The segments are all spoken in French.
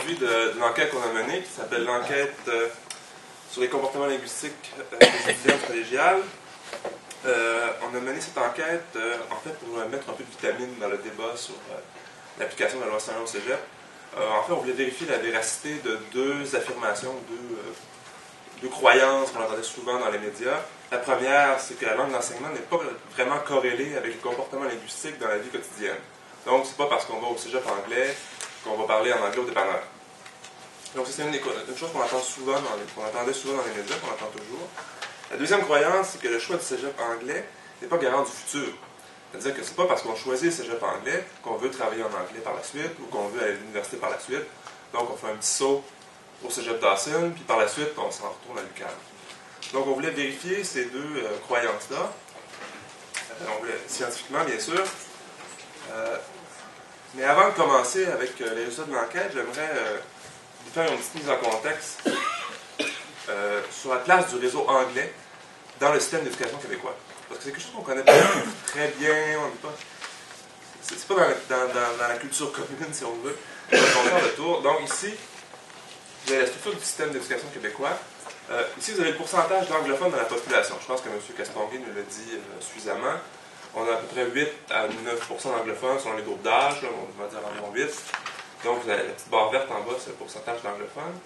aujourd'hui d'une enquête qu'on a menée qui s'appelle l'enquête sur les comportements linguistiques des étudiants du collégial. On a mené cette enquête en fait pour mettre un peu de vitamine dans le débat sur l'application de la loi 101 au cégep. En fait, on voulait vérifier la véracité de deux affirmations, deux croyances qu'on entendait souvent dans les médias. La première, c'est que la langue d'enseignement n'est pas vraiment corrélée avec les comportements linguistiques dans la vie quotidienne. Donc, c'est pas parce qu'on va au cégep anglais qu'on va parler en anglais au dépanneur. Donc, c'est une chose qu'on entend souvent qu'on entendait souvent dans les médias, qu'on entend toujours. La deuxième croyance, c'est que le choix du cégep anglais n'est pas garant du futur. C'est-à-dire que c'est pas parce qu'on choisit le cégep anglais qu'on veut travailler en anglais par la suite ou qu'on veut aller à l'université par la suite. Donc, on fait un petit saut au cégep Dawson, puis par la suite, on s'en retourne à l'UQAM. Donc, on voulait vérifier ces deux croyances-là, scientifiquement, bien sûr. Mais avant de commencer avec les résultats de l'enquête, j'aimerais vous faire une petite mise en contexte sur la place du réseau anglais dans le système d'éducation québécois. Parce que c'est quelque chose qu'on connaît pas très bien, on n'est pas... C'est pas dans la culture commune, si on veut. On va faire le tour. Donc ici, vous avez la structure du système d'éducation québécois. Ici, vous avez le pourcentage d'anglophones dans la population. Je pense que M. Castonguay nous l'a dit suffisamment. On a à peu près 8 à 9% d'anglophones selon les groupes d'âge, on va dire environ 8. Donc, vous avez la petite barre verte en bas, c'est le pourcentage d'anglophones.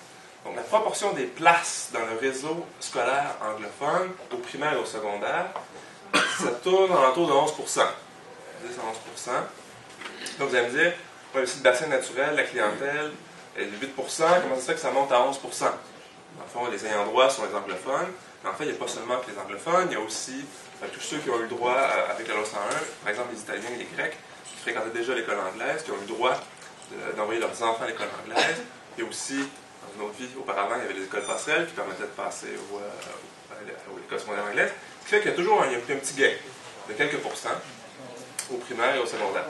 Donc, la proportion des places dans le réseau scolaire anglophone, au primaire et au secondaire, ça tourne en l'entour de 11%. 10 à 11%. Donc, vous allez me dire, ouais, aussi le bassin naturel, la clientèle, est de 8%, comment ça se fait que ça monte à 11%? Dans le fond, les ayants droit sont les anglophones. Mais en fait, il n'y a pas seulement que les anglophones, il y a aussi tous ceux qui ont eu le droit avec la loi 101, par exemple les Italiens et les Grecs, qui fréquentaient déjà l'école anglaise, qui ont eu le drodroit d'envoyer leurs enfants à l'école anglaise. Il y a aussi, dans une autre vie, auparavant, il y avait les écoles passerelles qui permettaient de passer à l'école secondaire anglaise. Ce qui fait qu'il y a toujours un petit gain de quelques pourcents au primaire et au secondaire.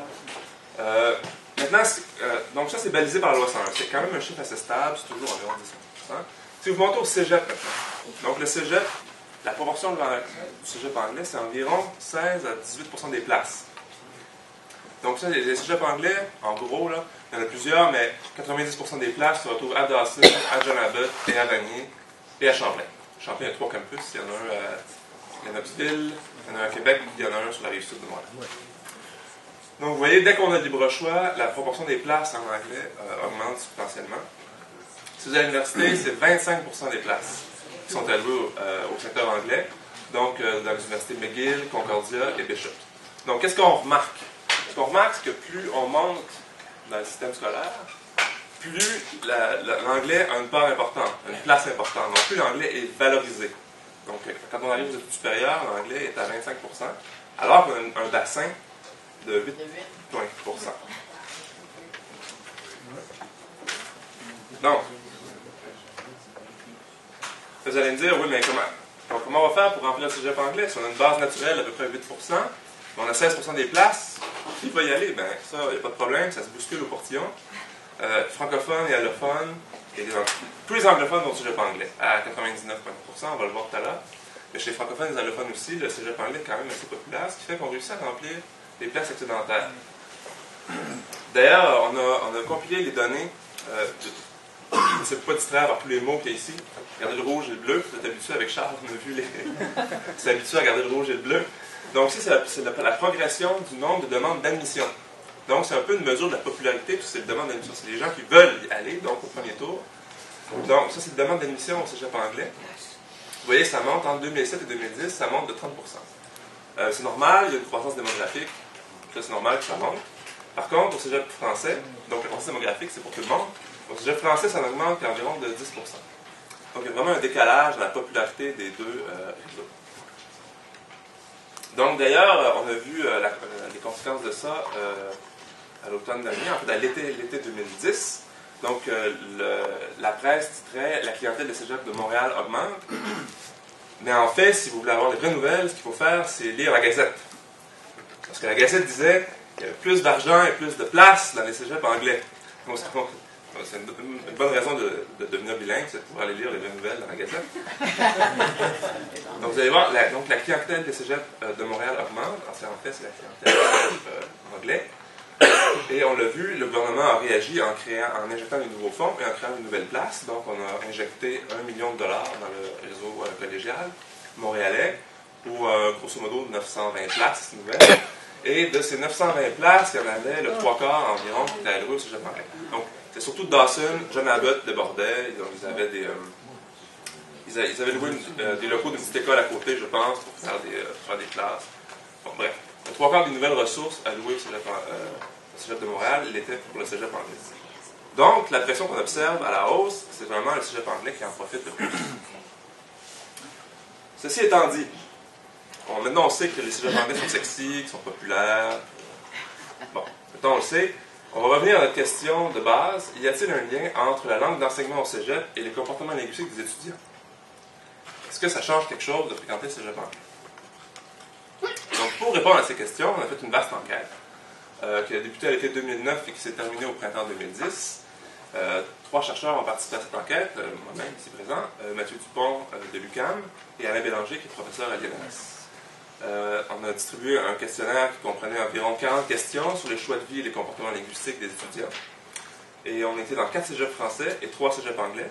Maintenant, donc ça c'est balisé par la loi 101. C'est quand même un chiffre assez stable, c'est toujours environ 10%. Si vous montez au cégep maintenant, donc le cégep, la proportion du cégep anglais, c'est environ 16 à 18% des places. Donc ça, les cégeps anglais, en gros, là, il y en a plusieurs, mais 90% des places se retrouvent à Dawson, à John Abbott et à Vanier et à Champlain. Champlain, il y a 3 campus, il y en a un à Knoxville, il y en a un à Québec, puis il y en a un sur la rive sud de Montréal. Donc vous voyez, dès qu'on a libre choix, la proportion des places en anglais augmente substantiellement. Si vous allez à l'université, c'est 25% des places qui sont allouées au secteur anglais, donc dans les universités McGill, Concordia et Bishop. Donc qu'est-ce qu'on remarque? Ce qu'on remarque, c'est que plus on monte dans le système scolaire, plus l'anglais a une part importante, une place importante. Donc plus l'anglais est valorisé. Donc quand on arrive aux études supérieures, l'anglais est à 25%, alors qu'on a un bassin de 8,5%. Donc, vous allez me dire, oui, mais comment on va faire pour remplir le cégep anglais? Si on a une base naturelle d'à peu près 8%, on a 16% des places, qui va y aller? Ben, ça, il n'y a pas de problème, ça se bouscule au portillon. Francophones et allophones, tous les anglophones vont au cégep anglais, à 99,1%, on va le voir tout à l'heure. Mais chez les francophones et les allophones aussi, le cégep anglais est quand même assez populaire, ce qui fait qu'on réussit à remplir les places excédentaires. D'ailleurs, on a compilé les données. C'est pour pas distraire par tous les mots qu'il y a ici. Regardez le rouge et le bleu. Vous êtes habitué avec Charles, on a vu les. Vous êtes habitué à regarder le rouge et le bleu. Donc, ici, c'est la progression du nombre de demandes d'admission. Donc, c'est un peu une mesure de la popularité, puis c'est une demande d'admission. C'est les gens qui veulent y aller, donc au premier tour. Donc, ça, c'est une demande d'admission au cégep anglais. Vous voyez, ça monte entre 2007 et 2010, ça monte de 30%. C'est normal, il y a une croissance démographique. Ça, c'est normal que ça monte. Par contre, au cégep français, donc la croissance démographique, c'est pour tout le monde. Au cégep français, ça n'augmente qu'environ de 10%. Donc, il y a vraiment un décalage dans la popularité des deux réseaux. Donc, d'ailleurs, on a vu les conséquences de ça à l'automne dernier, en fait, à l'été 2010. Donc, la presse titrait « La clientèle des cégeps de Montréal augmente ». Mais en fait, si vous voulez avoir les vraies nouvelles, ce qu'il faut faire, c'est lire la Gazette. Parce que la Gazette disait qu'il y avait plus d'argent et plus de place dans les cégeps anglais. Donc, c'est une bonne raison de devenir bilingue, c'est de pouvoir aller lire les vraies nouvelles dans la Gazette. Donc, vous allez voir, la clientèle des cégeps de Montréal augmente. En fait, c'est la clientèle des cégeps anglais. Et on l'a vu, le gouvernement a réagi en injectant de nouveaux fonds et en créant une nouvelle place. Donc, on a injecté $1 million dans le réseau collégial montréalais pour, grosso modo, 920 places nouvelles. Et de ces 920 places, il y en avait le 3/4 environ qui étaient alloués au cégep anglais. Donc, c'est surtout Dawson, John Abbott débordait. Ils avaient loué des locaux d'une petite école à côté, je pense, pour faire des classes. Bon, bref. Le 3/4 des nouvelles ressources allouées au cégep de Montréal l'étaient pour le cégep anglais. Donc, la pression qu'on observe à la hausse, c'est vraiment le cégep anglais qui en profite le plus. Ceci étant dit, maintenant on sait que les cégeps anglais sont sexy, qu'ils sont populaires. Bon, maintenant on le sait. On va revenir à notre question de base. Y a-t-il un lien entre la langue d'enseignement au cégep et les comportements linguistiques des étudiants? Est-ce que ça change quelque chose de fréquenter le cégep anglais? Donc, pour répondre à ces questions, on a fait une vaste enquête qui a débuté à l'été 2009 et qui s'est terminée au printemps 2010. 3 chercheurs ont participé à cette enquête, moi-même ici présent, Mathieu Dupont de l'UQAM et Alain Bélanger qui est professeur à l'INRS. On a distribué un questionnaire qui comprenait environ 40 questions sur les choix de vie et les comportements linguistiques des étudiants. Et on était dans 4 cégeps français et 3 cégeps anglais.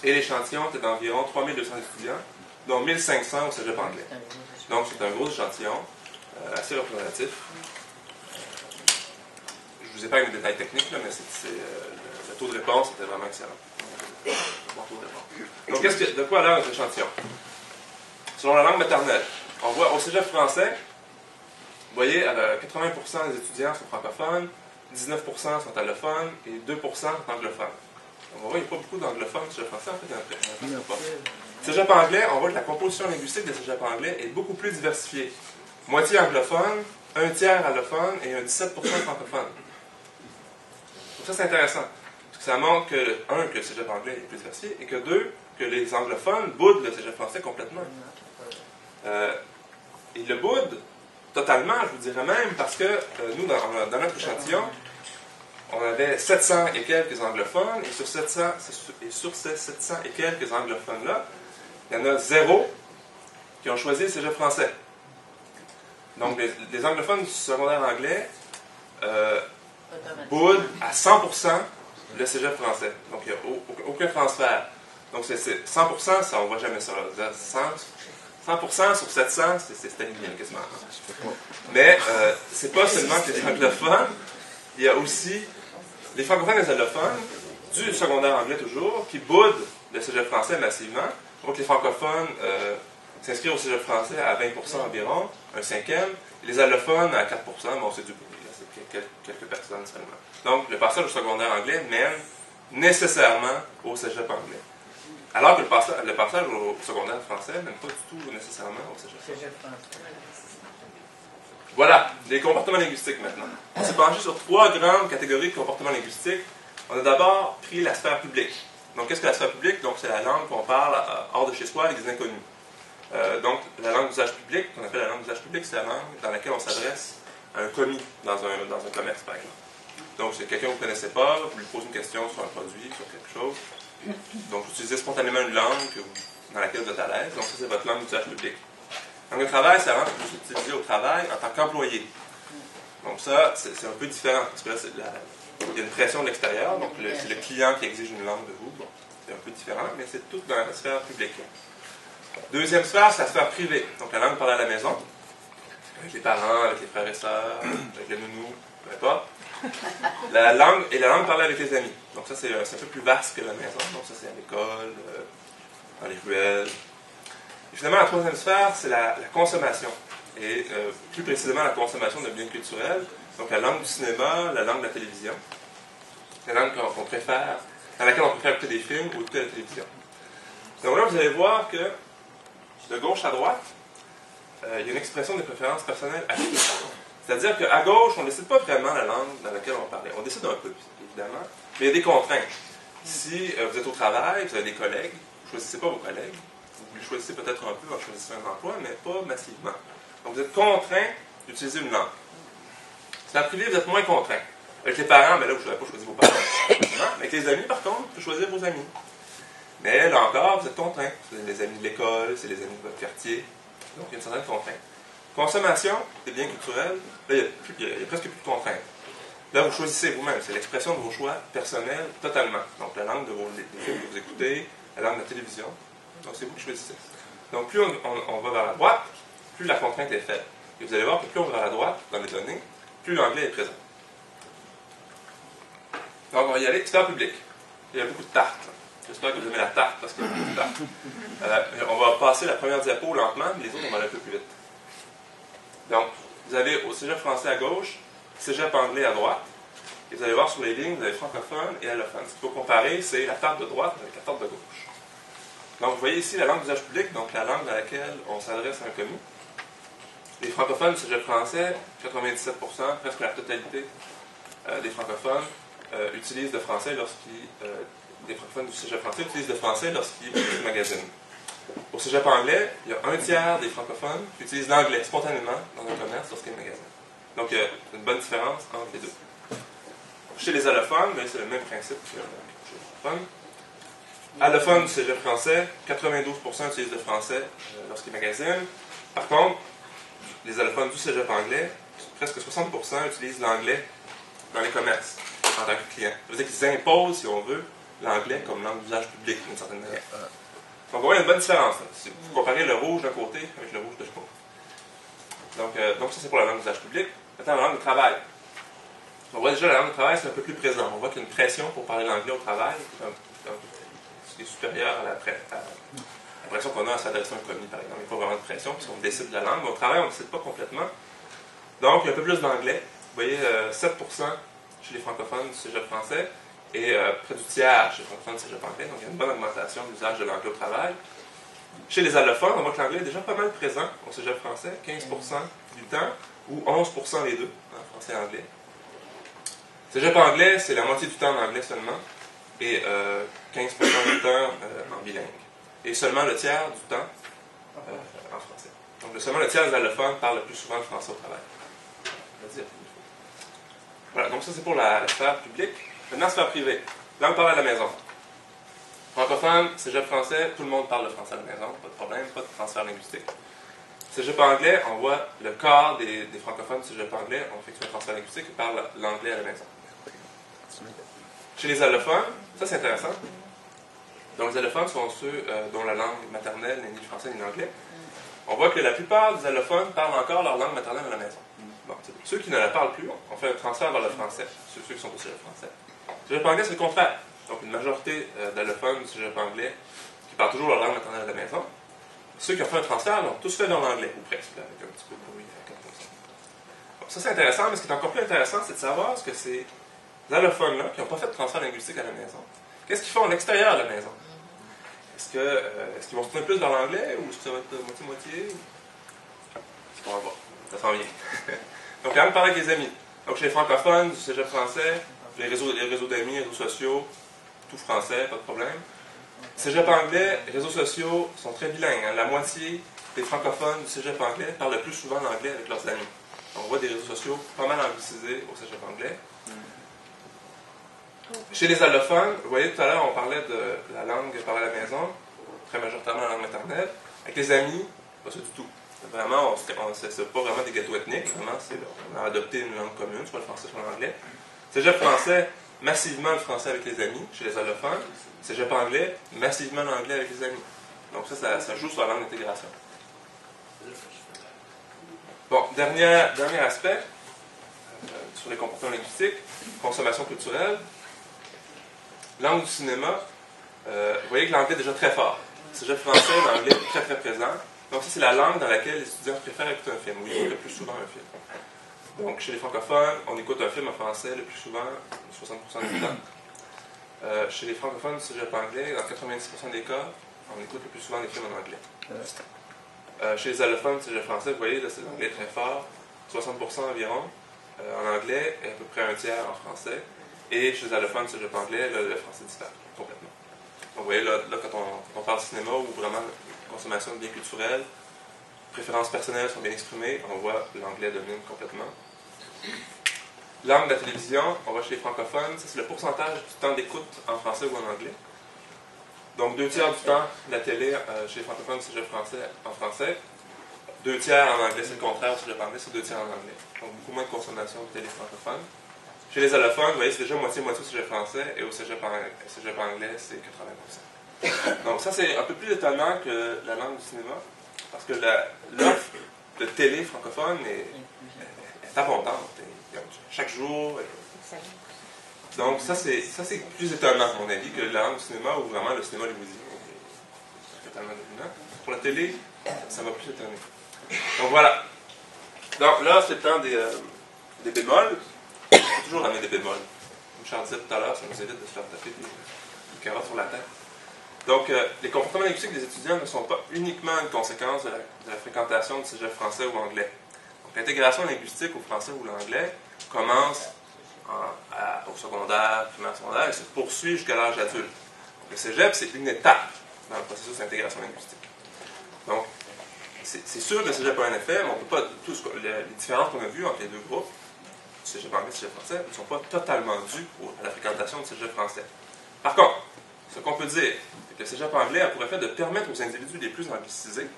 Et l'échantillon était d'environ 3200 étudiants, dont 1500 au cégep anglais. Donc c'est un gros échantillon, assez représentatif. Je vous épargne les détails techniques, là, mais le taux de réponse était vraiment excellent. Bon taux de réponse. Donc, de quoi a l'air notre échantillon? Selon la langue maternelle, on voit au cégep français, vous voyez, 80% des étudiants sont francophones, 19% sont allophones et 2% sont anglophones. On voit qu'il n'y a pas beaucoup d'anglophones au cégep français, en fait, il y en a pas. Cégep anglais, on voit que la composition linguistique des cégeps anglais est beaucoup plus diversifiée. Moitié anglophone, un tiers allophone et un 17% francophone. Donc ça, c'est intéressant. Parce que ça montre que, un, que le cégep anglais est plus diversifié, et que deux, que les anglophones boudent le cégep français complètement. Ils le boudent totalement, je vous dirais même, parce que nous, dans notre échantillon, on avait 700 et quelques anglophones, et sur ces 700 et quelques anglophones-là, il y en a 0 qui ont choisi le cégep français. Donc, les anglophones du secondaire anglais boudent à 100% le cégep français. Donc, il n'y a aucun transfert. Donc, c'est 100%, ça, on ne voit jamais ça. 100% sur 700, c'est annulé quasiment. Mais c'est pas seulement que les anglophones, il y a aussi les francophones et les allophones, du secondaire anglais toujours, qui boudent le cégep français massivement. Donc, les francophones s'inscrivent au cégep français à 20% environ, un cinquième. Et les allophones à 4%, bon, c'est du bruit, c'est quelques personnes seulement. Donc, le passage au secondaire anglais mène nécessairement au cégep anglais. Alors que le passage au secondaire français mène pas du tout nécessairement au cégep français. Voilà, les comportements linguistiques maintenant. On s'est penché sur 3 grandes catégories de comportements linguistiques. On a d'abord pris la sphère publique. Donc, qu'est-ce que la sphère publique? Donc, c'est la langue qu'on parle hors de chez soi avec des inconnus. Donc, la langue d'usage public, qu'on appelle la langue d'usage public, c'est la langue dans laquelle on s'adresse à un commis dans un commerce, par exemple. Donc, c'est quelqu'un que vous ne connaissez pas, vous lui posez une question sur un produit, sur quelque chose. Donc, vous utilisez spontanément une langue dans laquelle vous êtes à l'aise. Donc, ça, c'est votre langue d'usage public. Langue de travail, c'est la langue que vous utilisez au travail en tant qu'employé. Donc, ça, c'est un peu différent, parce que là, il y a une pression de l'extérieur, donc c'est le client qui exige une langue de vous. Bon, c'est un peu différent, mais c'est tout dans la sphère publique. Deuxième sphère, c'est la sphère privée. Donc, la langue parlée à la maison, avec les parents, avec les frères et sœurs, avec les nounous, peu importe. La langue parlée avec les amis. Donc, ça, c'est un peu plus vaste que la maison. Donc, ça, c'est à l'école, dans les ruelles. Et finalement, la troisième sphère, c'est la consommation. Et plus précisément, la consommation de biens culturels. Donc, la langue du cinéma, la langue de la télévision. La langue qu'on préfère, dans laquelle on préfère écouter des films ou écouter la télévision. Donc là, vous allez voir que de gauche à droite, il y a une expression des préférences personnelles acquises. C'est-à-dire qu'à gauche, on ne décide pas vraiment la langue dans laquelle on parlait. On décide un peu, évidemment, mais il y a des contraintes. Si vous êtes au travail, vous avez des collègues, vous ne choisissez pas vos collègues. Vous les choisissez peut-être un peu en choisissant un emploi, mais pas massivement. Donc vous êtes contraint d'utiliser une langue. Si la privée, vous êtes moins contraint. Avec les parents, mais là, vous n'avez pas choisi vos parents. Mais avec les amis, par contre, vous pouvez choisir vos amis. Mais là encore, vous êtes contraint. C'est les amis de l'école, c'est les amis de votre quartier. Donc, il y a une certaine contrainte. Consommation des biens culturels, là, il y a presque plus de contraintes. Là, vous choisissez vous-même. C'est l'expression de vos choix personnels totalement. Donc, la langue des films que vous écoutez, la langue de la télévision. Donc, c'est vous qui choisissez. Donc, plus on va vers la droite, plus la contrainte est faible. Et vous allez voir que plus on va vers la droite dans les données, plus l'anglais est présent. Donc, on va y aller. Sphère publique. Il y a beaucoup de tartes. J'espère que vous aimez la tarte parce qu'il y a beaucoup de tartes. On va passer la première diapo lentement, mais les autres, on va aller un peu plus vite. Donc, vous avez au cégep français à gauche, cégep anglais à droite. Et vous allez voir sur les lignes, vous avez francophone et allophone. Ce qu'il faut comparer, c'est la tarte de droite avec la tarte de gauche. Donc, vous voyez ici la langue d'usage public, donc la langue dans laquelle on s'adresse à un commis. Les francophones du cégep français, 97%, presque la totalité des francophones utilisent le français les francophones du cégep français utilisent le français lorsqu'ils magasinent. Au cégep anglais, il y a un tiers des francophones qui utilisent l'anglais spontanément dans un commerce lorsqu'ils magasinent. Donc, il y a une bonne différence entre les deux. Chez les allophones, c'est le même principe que chez les francophones. Allophones du cégep français, 92% utilisent le français lorsqu'ils magasinent. Par contre, les allophones du cégep anglais, presque 60% utilisent l'anglais dans les commerces en tant que client. Ça veut dire qu'ils imposent, si on veut, l'anglais comme langue d'usage public d'une certaine manière. Donc, on voit une bonne différence. Si vous comparez le rouge d'un côté avec le rouge de l'autre. Donc ça, c'est pour la langue d'usage public. Maintenant, la langue de travail. On voit déjà la langue de travail, c'est un peu plus présent. On voit qu'il y a une pression pour parler l'anglais au travail qui est supérieure à la pression qu'on a à s'adresser à un commis, par exemple. Il n'y a pas vraiment de pression, puisqu'on décide de la langue. Mais au travail, on ne décide pas complètement. Donc, il y a un peu plus d'anglais. Vous voyez, 7% chez les francophones du cégep français et près du tiers chez les francophones du cégep anglais. Donc, il y a une bonne augmentation de l'usage de l'anglais au travail. Chez les allophones, on voit que l'anglais est déjà pas mal présent au cégep français, 15% du temps, ou 11% les deux, français et anglais. Cégep anglais, c'est la moitié du temps en anglais seulement, et 15% du temps en bilingue. Et seulement le tiers du temps en français. Donc, seulement le tiers des allophones parlent le plus souvent le français au travail. Voilà, donc ça c'est pour la sphère publique. Maintenant, sphère privée. Là, on parle à la maison. Francophone, cégep français, tout le monde parle le français à la maison, pas de problème, pas de transfert linguistique. Cégep anglais, on voit le quart des francophones du cégep anglais ont effectué un transfert linguistique et parlent l'anglais à la maison. Chez les allophones, ça c'est intéressant. Donc les allophones sont ceux dont la langue maternelle n'est ni le français ni l'anglais. On voit que la plupart des allophones parlent encore leur langue maternelle à la maison. Bon, ceux qui ne la parlent plus, on fait un transfert vers le français, ceux qui sont au cégep français. Le cégep anglais, c'est le contraire. Donc une majorité d'allophones du cégep anglais qui parlent toujours leur langue maternelle à la maison. Ceux qui ont fait un transfert l'ont tous fait dans l'anglais, ou presque, avec un petit peu de bruit à 4%. Bon, ça c'est intéressant, mais ce qui est encore plus intéressant, c'est de savoir ce que ces allophones-là, qui n'ont pas fait de transfert linguistique à la maison, qu'est-ce qu'ils font à l'extérieur de la maison? Est-ce qu'ils vont se tourner plus vers l'anglais, ou est-ce que ça va être moitié-moitié? C'est qu'on va voir. Ça s'en vient. Donc, là, on parle avec les amis. Donc, chez les francophones, du cégep français, les réseaux d'amis, réseaux sociaux, tout français, pas de problème. Cégep anglais, les réseaux sociaux sont très bilingues. Hein. La moitié des francophones du cégep anglais parlent le plus souvent l'anglais avec leurs amis. On voit des réseaux sociaux pas mal anglicisés au cégep anglais. Chez les allophones, vous voyez, tout à l'heure, on parlait de la langue parlée à la maison, très majoritairement la langue maternelle. Avec les amis, pas ça du tout. Vraiment, c'est pas vraiment des gâteaux ethniques. Vraiment, on a adopté une langue commune, soit le français, soit l'anglais. Cégep français, massivement le français avec les amis, chez les allophones. Cégep anglais, massivement l'anglais avec les amis. Donc ça joue sur la langue d'intégration. Bon, dernier aspect, sur les comportements linguistiques, consommation culturelle. Langue du cinéma, vous voyez que l'anglais est déjà très fort. Cégep français, l'anglais est très très présent. Donc ça, c'est la langue dans laquelle les étudiants préfèrent écouter un film, ou ils écoutent le plus souvent un film. Donc chez les francophones, on écoute un film en français le plus souvent, 60% du temps. Chez les francophones du cégep anglais, dans 90% des cas, on écoute le plus souvent des films en anglais. Chez les allophones du cégep français, vous voyez, là, c'est l'anglais très fort, 60% environ. En anglais, et à peu près un tiers en français. Et chez les allophones du cégep anglais, là, le français disparaît complètement. Donc vous voyez, là quand on parle cinéma, ou vraiment consommation de biens culturels, préférences personnelles sont bien exprimées, on voit l'anglais domine complètement. Langue de la télévision, on voit chez les francophones, ça c'est le pourcentage du temps d'écoute en français ou en anglais. Donc 2 tiers du temps, la télé chez les francophones du cégep français en français, 2 tiers en anglais, c'est le contraire au cégep anglais, c'est 2 tiers en anglais. Donc beaucoup moins de consommation de télé francophone. Chez les allophones, vous voyez, c'est déjà moitié-moitié au cégep français, et au cégep anglais, c'est 80%. Donc ça, c'est un peu plus étonnant que la langue du cinéma, parce que l'offre de télé francophone est abondante. Chaque jour. Donc ça, c'est plus étonnant, à mon avis, que la langue du cinéma, où vraiment le cinéma hollywoodien est totalement dominant. Pour la télé, ça m'a plus étonné. Donc voilà. Donc là, c'est le temps des bémols. Il faut toujours amener des bémols. Comme Charles disait tout à l'heure, ça nous évite de se faire taper des carottes sur la tête. Donc, les comportements linguistiques des étudiants ne sont pas uniquement une conséquence de la fréquentation du cégep français ou anglais. Donc, l'intégration linguistique au français ou l'anglais commence au secondaire, primaire, secondaire, et se poursuit jusqu'à l'âge adulte. Donc, le cégep, c'est une étape dans le processus d'intégration linguistique. Donc, c'est sûr que le cégep a un effet, mais on ne peut pas. Les différences qu'on a vues entre les deux groupes, le cégep anglais et le cégep français, ne sont pas totalement dues à la fréquentation du cégep français. Par contre, ce qu'on peut dire, c'est que le cégep anglais a pour effet de permettre aux individus les plus anglicisés,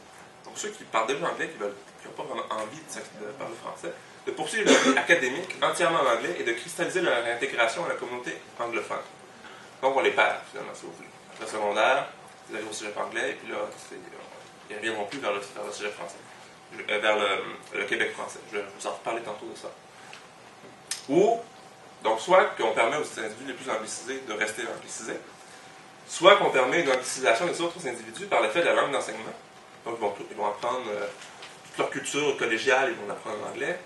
donc ceux qui parlent déjà anglais, qui n'ont pas vraiment envie de parler français, de poursuivre leur vie académique entièrement en anglais et de cristalliser leur intégration à la communauté anglophone. Donc on les perd, finalement, si vous voulez. Après le secondaire, ils arrivent au cégep anglais, et puis là, ils ne reviendront plus vers le cégep français, vers le Québec français. Je vais vous en reparler tantôt de ça. Ou, donc, soit qu'on permet aux individus les plus anglicisés de rester anglicisés, soit qu'on permet une anglicisation des autres individus par l'effet de la langue d'enseignement. Donc, ils vont apprendre toute leur culture collégiale, ils vont apprendre l'anglais,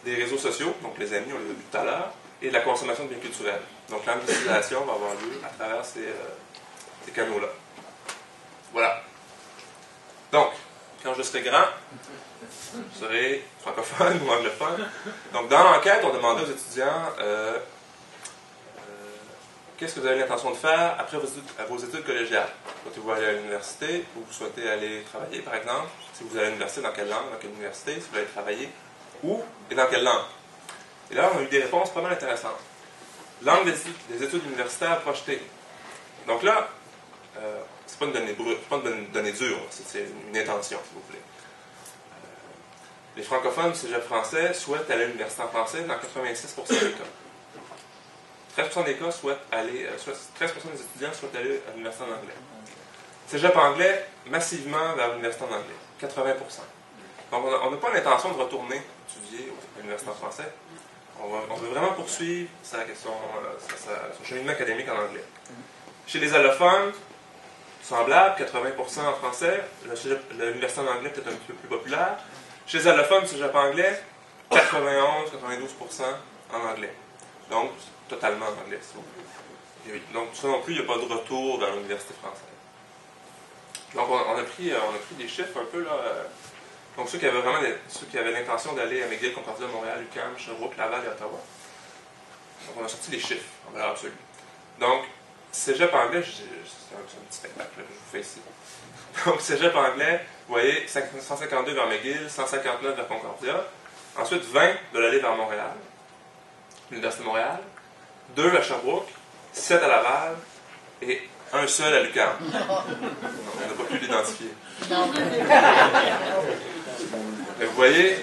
des réseaux sociaux, donc les amis, on l'a vu tout à l'heure, et de la consommation de biens culturels. Donc, l'anglicisation va avoir lieu à travers ces canaux-là. Voilà. Donc, quand je serai grand, je serai francophone ou anglophone. Donc, dans l'enquête, on demandait aux étudiants qu'est-ce que vous avez l'intention de faire après vos études collégiales. Souhaitez-vous aller à l'université ou vous souhaitez aller travailler, par exemple? Si vous allez à l'université, dans quelle langue, dans quelle université? Si vous allez travailler, où et dans quelle langue? Et là, on a eu des réponses pas mal intéressantes. Langue des études universitaires projetées. Donc là, c'est pas une donnée brute, c'est pas une donnée dure, c'est une intention, si vous voulez. Les francophones du cégep français souhaitent aller à l'université en français dans 86% des cas. 13% des cas souhaitent aller, 13% des étudiants souhaitent aller à l'université en anglais. Cégep anglais, massivement vers l'université en anglais, 80%. Donc on n'a pas l'intention de retourner étudier à l'université en français. On veut vraiment poursuivre son cheminement académique en anglais. Chez les allophones, semblable, 80% en français, l'université en anglais peut-être un petit peu plus populaire. Chez les allophones, cégep anglais, 91-92% en anglais. Donc, totalement en anglais, si vous voulez. Donc, ça non plus, il n'y a pas de retour vers l'université française. Donc, on a pris des chiffres un peu, là. Donc, ceux qui avaient l'intention d'aller à McGill, Concordia, Montréal, UQAM, Sherbrooke, Laval et Ottawa. Donc, on a sorti les chiffres en valeur absolue. Donc, cégep anglais, c'est un petit spectacle que je vous fais ici. Donc, cégep anglais, vous voyez, 152 vers McGill, 159 vers Concordia. Ensuite, 20 de l'aller vers Montréal, l'Université de Montréal. 2 à Sherbrooke, 7 à Laval et un seul à l'UQAM. On n'a pas pu l'identifier. Mais vous voyez,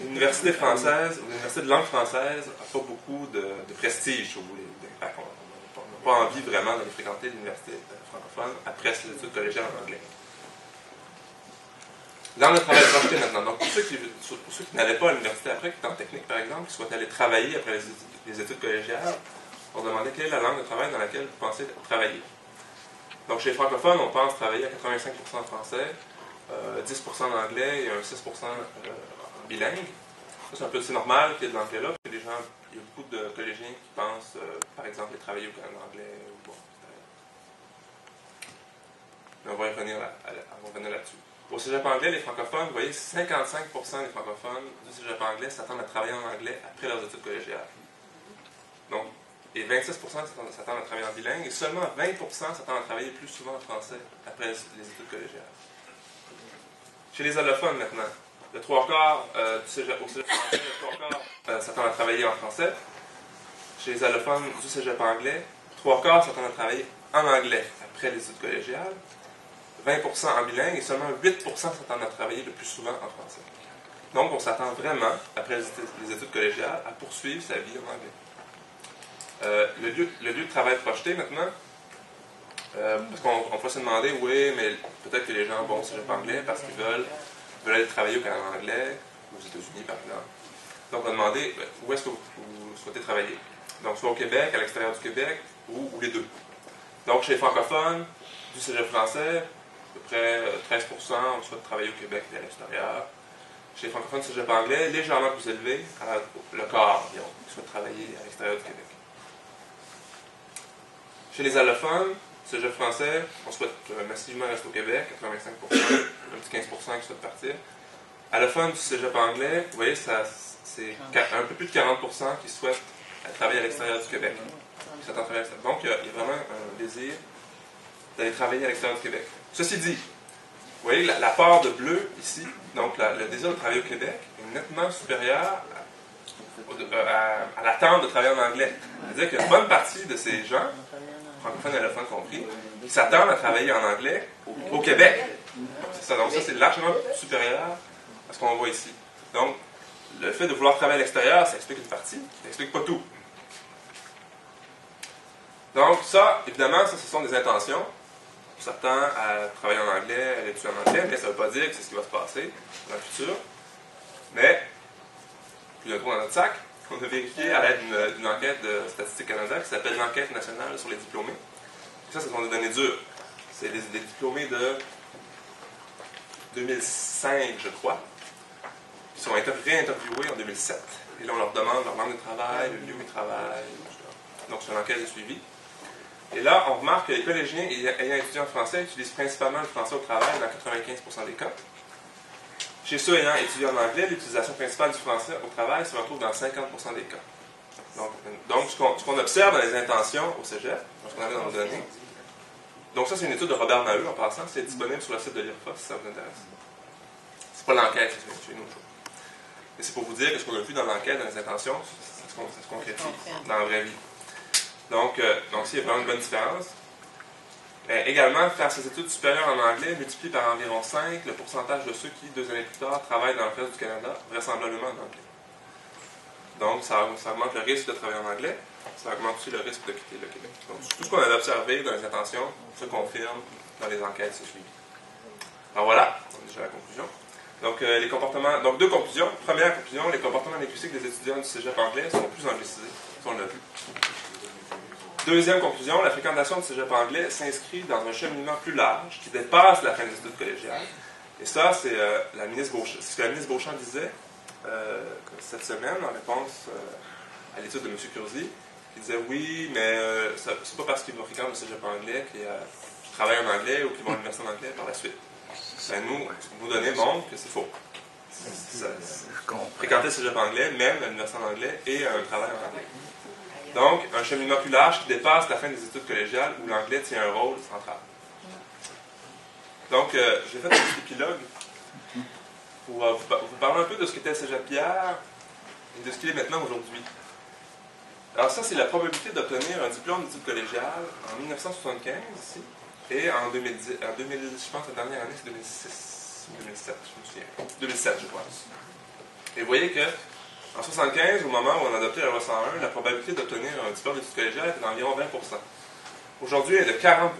l'université française, l'université de langue française n'a pas beaucoup de prestige, si vous voulez. On n'a pas envie vraiment d'aller fréquenter l'université francophone après ses études collégiales en anglais. Dans le travail projeté maintenant, donc pour ceux qui n'allaient pas à l'université après, qui étaient en technique par exemple, qui souhaitent aller travailler après les études collégiales, on demandait quelle est la langue de travail dans laquelle vous pensez travailler. Donc chez les francophones, on pense travailler à 85% en français, 10% en anglais et un 6% en bilingue. C'est normal qu'il y ait de l'anglais là, parce que il y a beaucoup de collégiens qui pensent, par exemple, aller travailler en anglais. Bon, mais on va y revenir là-dessus. Au cégep anglais, les francophones, vous voyez, 55% des francophones du cégep anglais s'attendent à travailler en anglais après leurs études collégiales. Donc, et 26% s'attendent à travailler en bilingue, et seulement 20% s'attendent à travailler plus souvent en français après les études collégiales. Chez les allophones, maintenant, le 3/4 au cégep français, le 3/4 s'attendent à travailler en français. Chez les allophones du cégep anglais, 3/4 s'attendent à travailler en anglais après les études collégiales. 20% en bilingue et seulement 8% s'attendent à travailler le plus souvent en français. Donc, on s'attend vraiment, après les études collégiales, à poursuivre sa vie en anglais. Le lieu de travail projeté, maintenant, parce qu'on peut se demander, oui, mais peut-être que les gens vont au cégep anglais parce qu'ils veulent aller travailler au Canada anglais, ou aux États-Unis, par exemple. Donc, on va demander, où est-ce que vous souhaitez travailler? Donc, soit au Québec, à l'extérieur du Québec, ou les deux. Donc, chez les francophones, du cégep français, à peu près 13% on souhaite travailler au Québec et à l'extérieur. Chez les francophones du cégep anglais, légèrement plus élevé, le quart environ, qui souhaite travailler à l'extérieur du Québec. Chez les allophones, cégep français, on souhaite massivement rester au Québec, 85%, un petit 15% qui souhaitent partir. Allophones du cégep anglais, vous voyez, c'est un peu plus de 40% qui souhaitent travailler à l'extérieur du Québec. Donc, il y a vraiment un désir d'aller travailler à l'extérieur du Québec. Ceci dit, vous voyez, la part de bleu ici, donc le désir de travailler au Québec, est nettement supérieur à l'attente de travailler en anglais. C'est-à-dire qu'une bonne partie de ces gens, francophones et allophones compris, qui s'attendent à travailler en anglais au Québec. C'est ça, donc ça, c'est largement supérieur à ce qu'on voit ici. Donc, le fait de vouloir travailler à l'extérieur, ça explique une partie, ça n'explique pas tout. Donc, ça, évidemment, ce sont des intentions. On s'attend à travailler en anglais, à étudier en anglais, mais ça ne veut pas dire que c'est ce qui va se passer dans le futur. Mais, plus d'un trou dans notre sac, on a vérifié à l'aide d'une enquête de Statistique Canada qui s'appelle l'enquête nationale sur les diplômés. Ça, ce sont des données dures. C'est des diplômés de 2005, je crois, qui sont réinterviewés en 2007. Et là, on leur demande leur langue de travail, le lieu où ils travaillent. Donc, c'est une enquête de suivi. Et là, on remarque que les collégiens ayant étudié en français utilisent principalement le français au travail dans 95% des cas. Chez ceux ayant étudié en anglais, l'utilisation principale du français au travail se retrouve dans 50% des cas. Donc ce qu'on observe dans les intentions au cégep, ce qu'on avait dans nos données, donc ça, c'est une étude de Robert Maheu, en passant, c'est disponible sur le site de l'IRFA, si ça vous intéresse. C'est pas l'enquête, c'est une autre chose. Mais c'est pour vous dire que ce qu'on a vu dans l'enquête, dans les intentions, ça se concrétise dans la vraie vie. Donc s'il y a vraiment une bonne différence. Également, faire ces études supérieures en anglais multiplie par environ 5 le pourcentage de ceux qui, 2 années plus tard, travaillent dans le reste du Canada, vraisemblablement en anglais. Donc, ça augmente le risque de travailler en anglais, ça augmente aussi le risque de quitter le Québec. Donc, tout ce qu'on a observé dans les intentions se confirme dans les enquêtes suivies. Alors voilà, on a déjà la conclusion. Donc, les comportements. Donc, deux conclusions. Première conclusion, les comportements linguistiques des étudiants du cégep anglais sont plus anglicisés. Ça, on l'a vu. Deuxième conclusion, la fréquentation du cégep anglais s'inscrit dans un cheminement plus large qui dépasse la fin des études collégiales. Et ça, c'est ce que la ministre Beauchamp disait cette semaine en réponse à l'étude de M. Curzi, qui disait oui, mais c'est pas parce qu'ils vont fréquenter le cégep anglais qu'ils travaillent en anglais ou qu'ils vont à l'université en anglais par la suite. Ben, nos données montrent que c'est faux. Fréquenter le cégep anglais, même à l'université en anglais, et un travail en anglais. Donc, un cheminement plus large qui dépasse la fin des études collégiales où l'anglais tient un rôle central. Donc, j'ai fait un petit épilogue pour vous parler un peu de ce qu'était le cégep Pierre et de ce qu'il est maintenant aujourd'hui. Alors ça, c'est la probabilité d'obtenir un diplôme d'études collégiales en 1975 ici, et en 2010, je pense que la dernière année, c'est 2006 ou 2007, je me souviens. 2007, je pense. Et vous voyez que en 1975, au moment où on a adopté la loi 101, la probabilité d'obtenir un diplôme d'études collégiales était d'environ 20%. Aujourd'hui, elle est de 40%.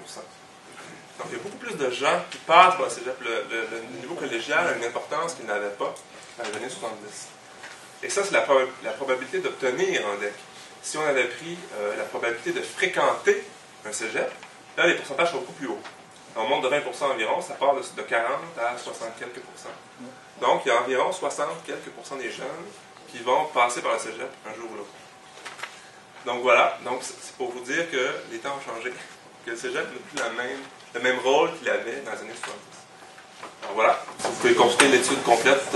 Donc, il y a beaucoup plus de gens qui passent par le cégep. Le niveau collégial a une importance qu'il n'avait pas dans les années 70. Et ça, c'est la probabilité d'obtenir un DEC. Si on avait pris la probabilité de fréquenter un cégep, là, les pourcentages sont beaucoup plus hauts. On monte de 20% environ, ça part de 40 à 60 quelques %. Donc, il y a environ 60 quelques % des jeunes qui vont passer par le cégep un jour ou l'autre. Donc voilà, donc c'est pour vous dire que les temps ont changé, que le cégep n'a plus le même rôle qu'il avait dans les années 70. Alors voilà, vous pouvez consulter l'étude complète